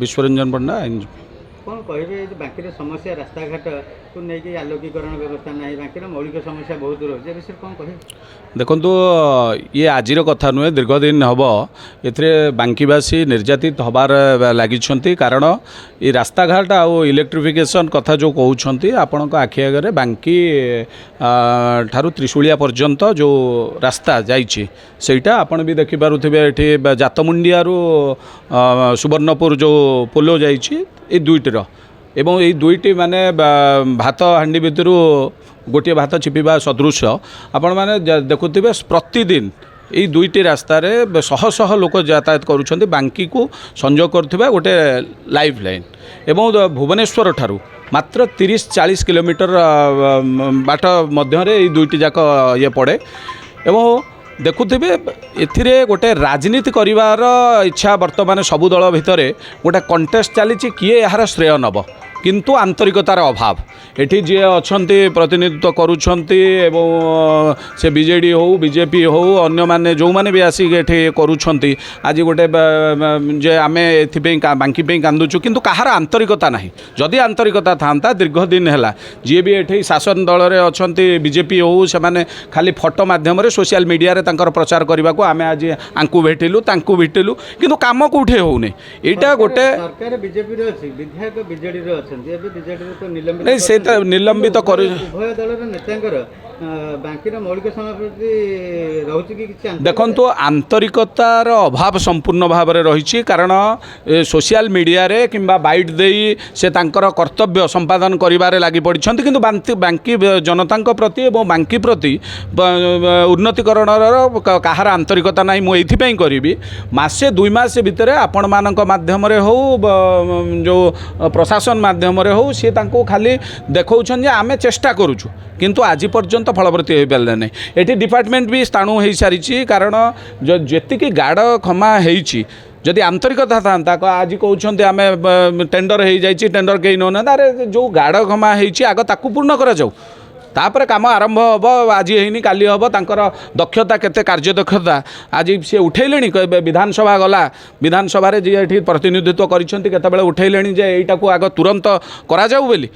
विश्वरंजन पंडा कौन कहे बाकी समस्या रास्ता घाट को लेकिन आलोकीकरण व्यवस्था ना बाकी मौलिक समस्या बहुत रही विषय कौन कहे देखु ये आज कथा नुहे दीर्घ दिन हम ए बांकीवासी निर्यातित हबार लगी कारण ये रास्ता घाट आउ इलेक्ट्रिफिकेशन कथा जो कहते आपण आखि आगे बांकी ठारू त्रिशूलिया पर्यंत जो रास्ता जाइटा आपण भी देखिपे ये जातमुंडिया सुवर्णपुर जो पोलो जाइए दुईटर एवं ये दुईटी माने भात हांडी भितर गोटे भात चिपिबा सदृश आपण मैंने देखुवे प्रतिदिन ये दुईटी रास्तार शह शह लोक यातायात करुँच बांकी को संजोग करुवा गोटे लाइफ लाइन एवं भुवनेश्वर ठारू मात्र 30-40 किलोमीटर बाट मध्य दुईटी जाक ये पड़े एवं देखुथिबे एथिरे गोटे राजनीति करिवार इच्छा वर्तमान सबु दल भितर गोटे कंटेस्ट चली किए यार श्रेय नब किंतु आंतरिकतार अभाव एठी जे अछंती प्रतिनिधित्व करूछंती एवं से बीजेडी हो बीजेपी हो अन्य माने जो माने भी आसी एठी करूछंती आज गोटे जे आमे एथिपे बांकी पे कांदुछु किंतु कहार आंतरिकता नाही जदि आंतरिकता थांता दीर्घ दिन हैला जे भी एठी शासन दल रे अछंती बीजेपी हो से माने खाली फोटो माध्यम रे सोशल मीडिया रे तांकर प्रचार करबा को आमे आज आंकु भेटिलु तांकु भेटिलु किंतु काम कोठे होउने एटा गोटे सरकार बीजेपी रे अछि विधायक बीजेडी रे अछंती एबे बीजेडी रे तो निलंबित नहीं से निलंबित कर उभय दलर नेतांकर बांकी मौलिक समस्या रहुछि कि किछि देखंतु आंतरिकतार अभाव संपूर्ण भाव में रही कारण सोशल मीडिया रे किंबा बाइट देई से तांकर कर्तव्य संपादन करिबारे लागि पड़िछंती किंतु बांकी जनता प्रति और बांकी प्रति उन्नतिकरण कहार आंतरिकता नहीं मु एथि करी मासे 2 मास भितर आपण मानक माध्यम रे हो जो प्रशासन माध्यम रे हो सी तांको खाली देखौछन जे आमे चेष्टा करूछु किंतु आज पर्यंत फलप्रति हो पारे ना ये डिपार्टमेंट भी स्थाणु हो सारी कारण जो जी गाड़ क्षमा होती जदि आंतरिकता था आज कहते आम टेंडर हो जाए टेंडर कहीं नौना अरे जो गाड़ क्षमा होती आग ताकू पूर्ण करा जाऊ तापर काम आरंभ हम आज है काली हम तांकर दक्षता केते कार्यदक्षता आज सी उठेले विधानसभा गला विधानसभा जी प्रतिनिधित्व कर उठेले जे यहीटा आग तुरंत करा जाऊ बोली